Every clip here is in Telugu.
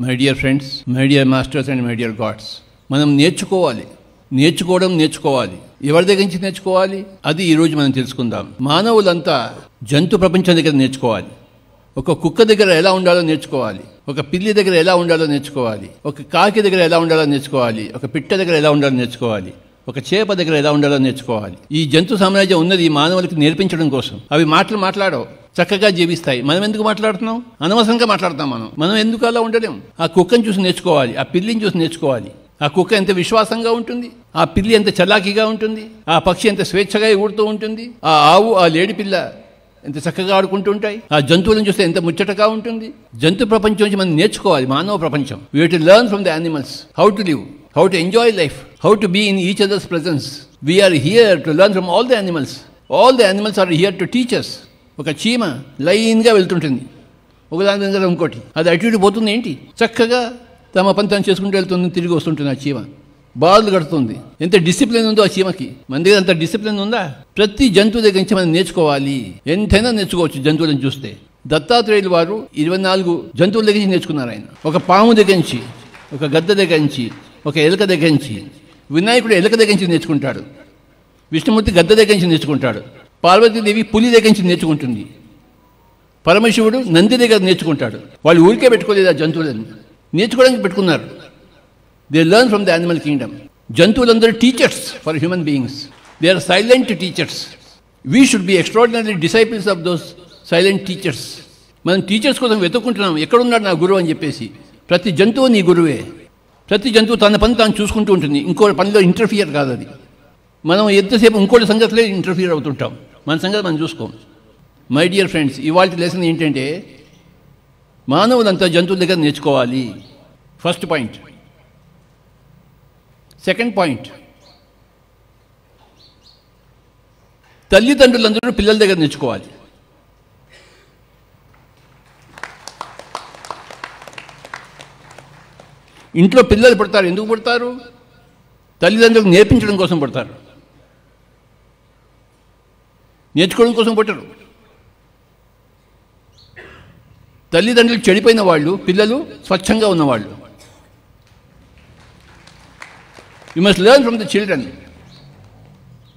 My dear friends, my dear masters and my dear God's, మనం నేర్చుకోవాలి. ఎవరి దగ్గర నుంచి నేర్చుకోవాలి? అది ఈరోజు మనం తెలుసుకుందాం. మానవులంతా జంతు ప్రపంచం దగ్గర నేర్చుకోవాలి. ఒక కుక్క దగ్గర ఎలా ఉండాలో నేర్చుకోవాలి, ఒక పిల్లి దగ్గర ఎలా ఉండాలో నేర్చుకోవాలి, ఒక కాకి దగ్గర ఎలా ఉండాలో నేర్చుకోవాలి, ఒక పిట్ట దగ్గర ఎలా ఉండాలో నేర్చుకోవాలి, ఒక చేప దగ్గర ఎలా ఉండాలో నేర్చుకోవాలి. ఈ జంతు సామ్రాజ్యం ఉన్నది మానవులకి నేర్పించడం కోసం. అవి మాట్లాడవు, చక్కగా జీవిస్తాయి. మనం ఎందుకు మాట్లాడుతున్నాం? అనవసరంగా మాట్లాడుతాం. మనం ఎందుకు అలా ఉండలేం? ఆ కుక్కను చూసి నేర్చుకోవాలి, ఆ పిల్లిని చూసి నేర్చుకోవాలి. ఆ కుక్క ఎంత విశ్వాసంగా ఉంటుంది, ఆ పిల్లి ఎంత చలాకీగా ఉంటుంది, ఆ పక్షి ఎంత స్వేచ్ఛగా ఎగురుతూ ఉంటుంది, ఆ ఆవు ఆ లేడి పిల్ల ఎంత చక్కగా ఆడుకుంటూ ఉంటాయి. ఆ జంతువులను చూస్తే ఎంత ముచ్చటగా ఉంటుంది. జంతు ప్రపంచం నుంచి మనం నేర్చుకోవాలి. మానవ ప్రపంచం. We have to learn from the animals how to live, how to enjoy life, how to be in each others' presence. We are here to learn from all the animals. All the animals are here to teach us. ఒక చీమ లైన్గా వెళ్తుంటుంది, ఒకదాని మీద ఇంకోటి. అది అటు ఇటు పోతుంది ఏంటి? చక్కగా తమ పని తను చేసుకుంటూ వెళ్తుంది, తిరిగి వస్తుంటుంది. ఆ చీమ బాల్ కడుతుంది. ఎంత డిసిప్లిన్ ఉందో ఆ చీమకి. మన దగ్గర అంత డిసిప్లిన్ ఉందా? ప్రతి జంతువు దగ్గర నుంచి మనం నేర్చుకోవాలి. ఎంతైనా నేర్చుకోవచ్చు జంతువులను చూస్తే. దత్తాత్రేయులు వారు 24 జంతువుల దగ్గర నుంచి నేర్చుకున్నారు. ఆయన ఒక పాము దగ్గర నుంచి, ఒక గద్ద దగ్గర నుంచి, ఒక ఎలుక దగ్గర నుంచి. వినాయకుడు ఎలుక దగ్గర నుంచి నేర్చుకుంటాడు, విష్ణుమూర్తి గద్ద దగ్గర నుంచి నేర్చుకుంటాడు, పార్వతీదేవి పులి దగ్గర నుంచి నేర్చుకుంటుంది, పరమశివుడు నంది దగ్గర నేర్చుకుంటాడు. వాళ్ళు ఊరికే పెట్టుకోలేదు, ఆ జంతువులను నేర్చుకోవడానికి పెట్టుకున్నారు. They learn from the animal kingdom. జంతువులందరూ teachers for human beings. They are silent teachers. We should be extraordinary disciples of those silent teachers. మనం టీచర్స్ కోసం వెతుక్కుంటున్నాం, ఎక్కడున్నాడు నా గురువు అని చెప్పేసి. ప్రతి జంతువు నీ గురువే. ప్రతి జంతువు తన పని తాను చూసుకుంటూ ఉంటుంది. ఇంకో పనిలో ఇంటర్ఫియర్ కాదు అది. మనం ఎంతసేపు ఇంకోటి సంగతిలో ఇంటర్ఫియర్ అవుతుంటాం. మన సంగతి మనం చూసుకోం. మై డియర్ ఫ్రెండ్స్, ఇవాళ లెసన్ ఏంటంటే మానవులంతా జంతువుల దగ్గర నేర్చుకోవాలి. First point. సెకండ్ పాయింట్, తల్లిదండ్రులందరూ పిల్లల దగ్గర నేర్చుకోవాలి. ఇంట్లో పిల్లలు పుడతారు. ఎందుకు పుడతారు? తల్లిదండ్రులకు నేర్పించడం కోసం పుడతారు, నేర్చుకోవడం కోసం పుట్టరు. తల్లిదండ్రులు చెడిపోయిన వాళ్ళు, పిల్లలు స్వచ్ఛంగా ఉన్నవాళ్ళు. You must learn from the children.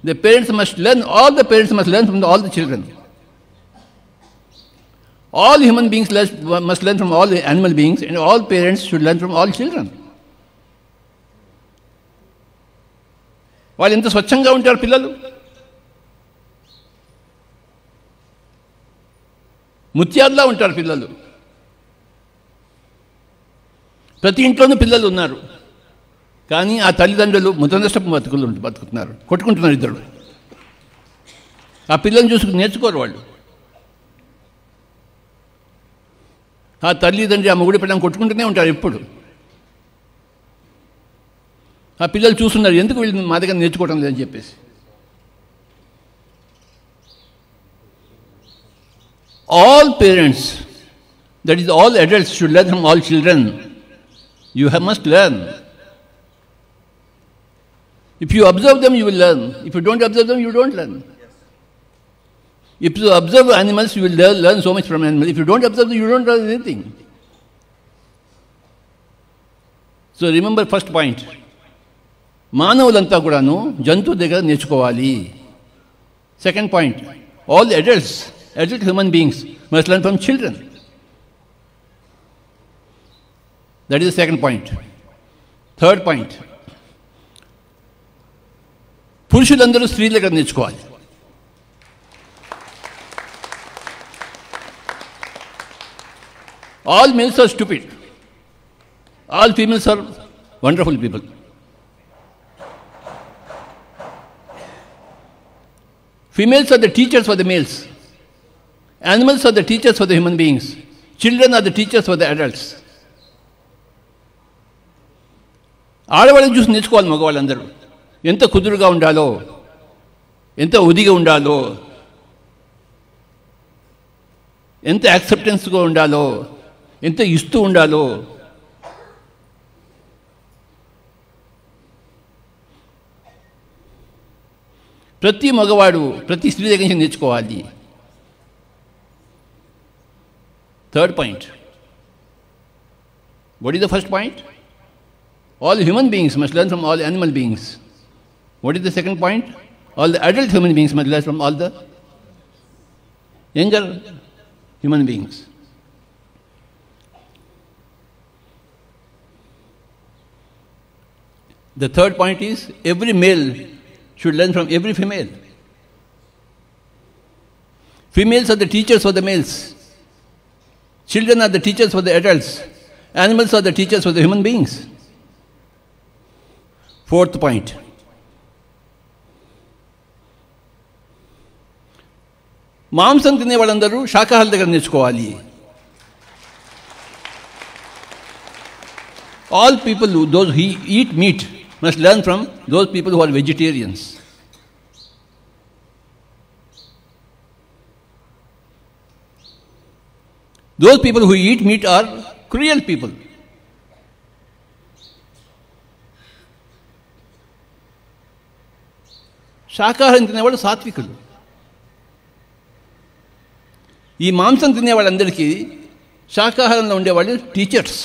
The parents must learn, all the parents must learn from all the children. All human beings must learn from all the animal beings, and all parents should learn from all children. వాళ్ళు ఎంత స్వచ్ఛంగా ఉంటారు పిల్లలు. ముత్యాల్లా ఉంటారు పిల్లలు. ప్రతి ఇంట్లోనూ పిల్లలు ఉన్నారు. కానీ ఆ తల్లిదండ్రులు ముతనష్టపు బతుకుతున్నారు, కొట్టుకుంటున్నారు ఇద్దరు. ఆ పిల్లల్ని చూసుకుని నేర్చుకోరు వాళ్ళు. ఆ తల్లిదండ్రి ఆ మొగుడి పిల్లలు కొట్టుకుంటూనే ఉంటారు ఎప్పుడు. ఆ పిల్లలు చూస్తున్నారు, ఎందుకు వీళ్ళు మా దగ్గర నేర్చుకోవడం లేదని చెప్పేసి. All parents, that is all adults, should learn from all children. You must learn. If you observe them, you will learn. If you don't observe them, you don't learn. If you observe animals, you will learn so much from animals. If you don't observe them, you don't learn anything. So remember first point. మానవులంతా కూడాను జంతువు దగ్గర నేర్చుకోవాలి. Second point, all adult human beings must learn from children. That is the second point. Third point, పురుషులందరూ స్త్రీల దగ్గర నేర్చుకోవాలి. All males are stupid. All females are wonderful people. Females are the teachers for the males. Animals are the teachers for the human beings. Children are the teachers for the adults. ఆడవాళ్ళని చూసి నేర్చుకోవాలి మగవాళ్ళందరూ. ఎంత కుదురుగా ఉండాలో, ఎంత ఒదిగా ఉండాలో, ఎంత యాక్సెప్టెన్స్గా ఉండాలో, ఎంత ఇస్తూ ఉండాలో. ప్రతి మగవాడు ప్రతి స్త్రీ దగ్గర నుంచి నేర్చుకోవాలి. Third point, What is the first point? All human beings must learn from all animal beings. What is the second point? All the adult human beings must learn from all the younger human beings. The third point is every male should learn from every female. Females are the teachers for the males. Children are the teachers for the adults. Animals are the teachers for the human beings. Fourth point. మాంసం తినే వాళ్ళందరూ శాకాహారుల దగ్గర నేర్చుకోవాలి. All people, those who eat meat, must learn from those people who are vegetarians. Those people who eat meat are cruel people. శాకాహారం తినేవాళ్ళు సాత్వికులు. ఈ మాంసం తినే వాళ్ళందరికీ శాకాహారంలో ఉండేవాళ్ళు teachers.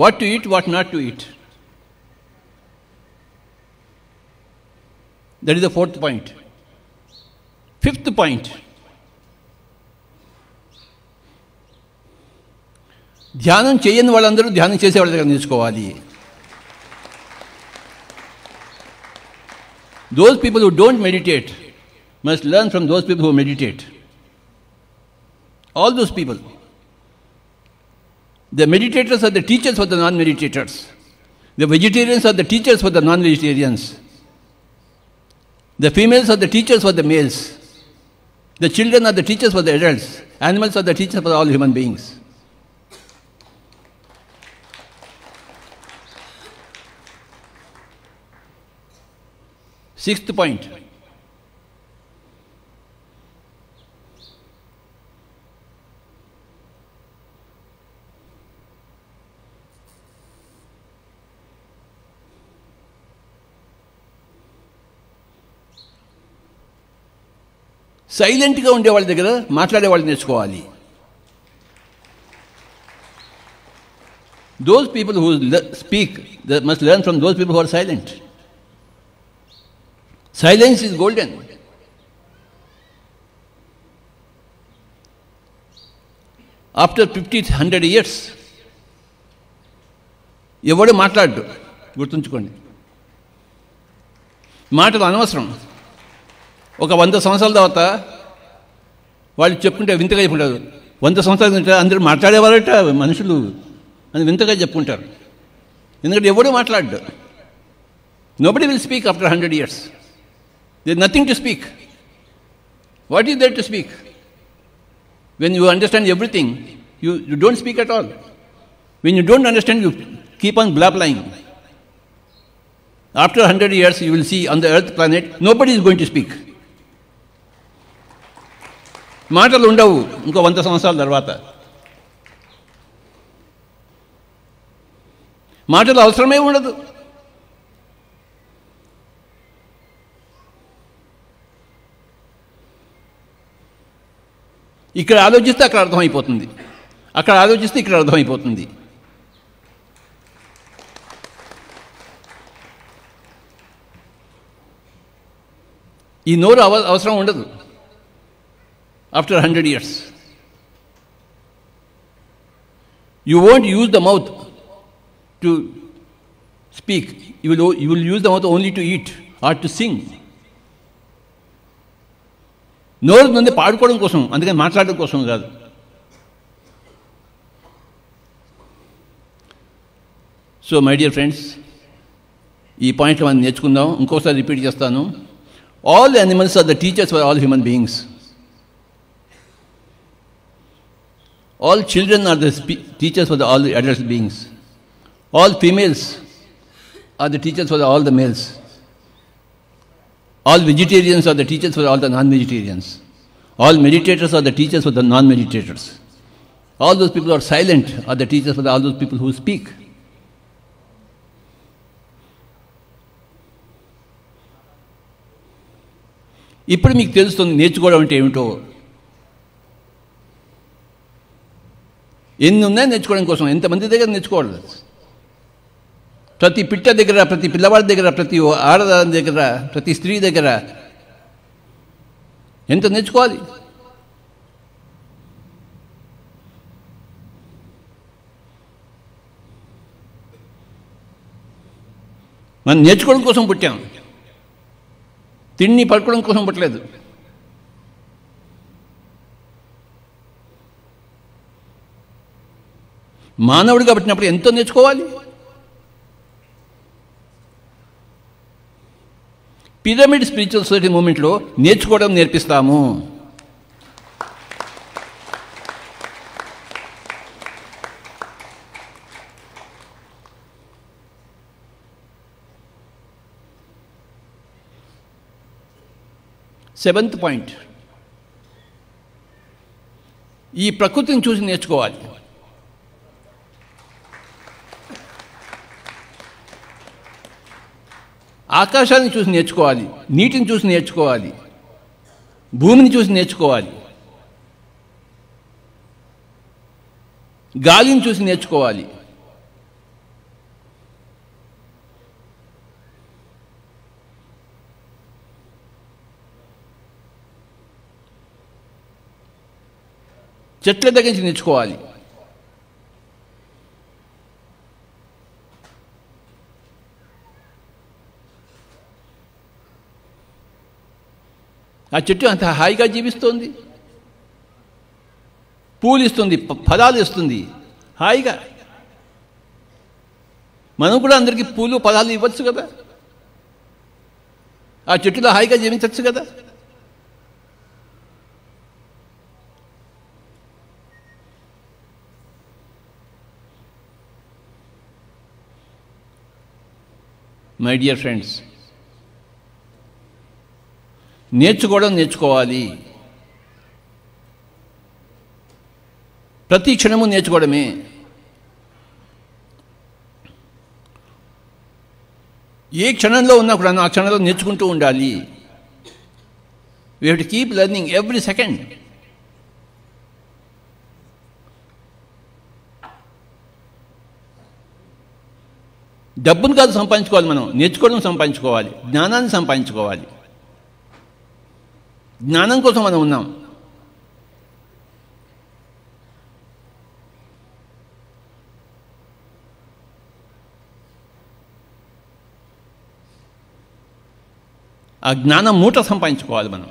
What to eat, what not to eat. That is the fourth point. Fifth point, ధ్యానం చేయని వాళ్ళందరూ ధ్యానం చేసేవాళ్ళ దగ్గర నేర్చుకోవాలి. Those people who don't meditate must learn from those people who meditate. All those people. The meditators are the teachers for the non-meditators. The vegetarians are the teachers for the non-vegetarians. The females are the teachers for the males. The children are the teachers for the adults. Animals are the teachers for all human beings. Sixth point. సైలెంట్గా ఉండేవాళ్ళ దగ్గర మాట్లాడేవాళ్ళు నేర్చుకోవాలి. Those people who speak, they must learn from those people who are silent. Silence is golden. After 50-100 years, ఎవడు మాట్లాడు. గుర్తుంచుకోండి, మాటలు అనవసరం. ఒక 100 సంవత్సరాల తర్వాత వాళ్ళు చెప్పుకుంటే వింతగా చెప్పుకుంటారు. 100 సంవత్సరాల నుంచి అందరూ మాట్లాడేవారట మనుషులు అని వింతగా చెప్పుకుంటారు. ఎందుకంటే ఎవడు మాట్లాడు. Nobody will speak after 100 years. There is nothing to speak. What is there to speak? When you understand everything, you don't speak at all. When you don't understand, you keep on blabbering. After 100 years, you will see on the earth planet, nobody is going to speak. మాటలు ఉండవు ఇంకో 100 సంవత్సరాల తర్వాత. మాటలు అవసరమే ఉండదు. ఇక్కడ ఆలోచిస్తే అక్కడ అర్థమైపోతుంది, అక్కడ ఆలోచిస్తే ఇక్కడ అర్థమైపోతుంది. ఈ నోరు అవసరం ఉండదు after 100 years. You won't use the mouth to speak. You will use the mouth only to eat or to sing. నోరు నుండి పాడుకోవడం కోసం, అందుకని మాట్లాడడం కోసం కాదు. సో మై డియర్ ఫ్రెండ్స్, ఈ పాయింట్లు మనం నేర్చుకుందాం. ఇంకోసారి రిపీట్ చేస్తాను. All animals are the teachers for all human beings. All children are the teachers for all the adult beings. All females are the teachers for all the males. All vegetarians are the teachers for all the non-vegetarians. All meditators are the teachers for the non-meditators. All those people who are silent are the teachers for all those people who speak. ఇప్పుడు మీకు తెలుస్తుంది నేర్చుకోవడం అంటే ఏమిటో. ఎన్ని ఉన్నాయి నేర్చుకోవడం కోసం, ఎంతమంది దగ్గర నేర్చుకోవాలి. ప్రతి పిట్ట దగ్గర, ప్రతి పిల్లవాడి దగ్గర, ప్రతి ఆడదాని దగ్గర, ప్రతి స్త్రీ దగ్గర ఎంత నేర్చుకోవాలి. మనం నేర్చుకోవడం కోసం పుట్టాం, తిండి పడుకోవడం కోసం పుట్టలేదు. మానవుడిగా పుట్టినప్పుడు ఎంతో నేర్చుకోవాలి. పిరమిడ్ స్పిరిచువల్ సొసైటీ మూమెంట్లో నేర్చుకోవడం నేర్పిస్తాము. సెవెంత్ పాయింట్, ఈ ప్రకృతిని చూసి నేర్చుకోవాలి. ఆకాశాన్ని చూసి నేర్చుకోవాలి, నీటిని చూసి నేర్చుకోవాలి, భూమిని చూసి నేర్చుకోవాలి, గాలిని చూసి నేర్చుకోవాలి. చెట్ల దగ్గర నుంచి నేర్చుకోవాలి. ఆ చెట్టు అంత హాయిగా జీవిస్తోంది, పూలు ఇస్తుంది, ఫలాలు ఇస్తుంది హాయిగా. మనం కూడా అందరికీ పూలు ఫలాలు ఇవ్వచ్చు కదా, ఆ చెట్టులో హాయిగా జీవించవచ్చు కదా. మై డియర్ ఫ్రెండ్స్, నేర్చుకోవడం నేర్చుకోవాలి. ప్రతి క్షణము నేర్చుకోవడమే. ఏ క్షణంలో ఉన్నా కూడా ఆ క్షణంలో నేర్చుకుంటూ ఉండాలి. We have to keep learning every second. డబ్బును కాదు సంపాదించుకోవాలి, మనం నేర్చుకోవడం సంపాదించుకోవాలి, జ్ఞానాన్ని సంపాదించుకోవాలి. జ్ఞానం కోసం మనం ఉన్నాం. ఆ జ్ఞానం మూట సంపాదించుకోవాలి మనం.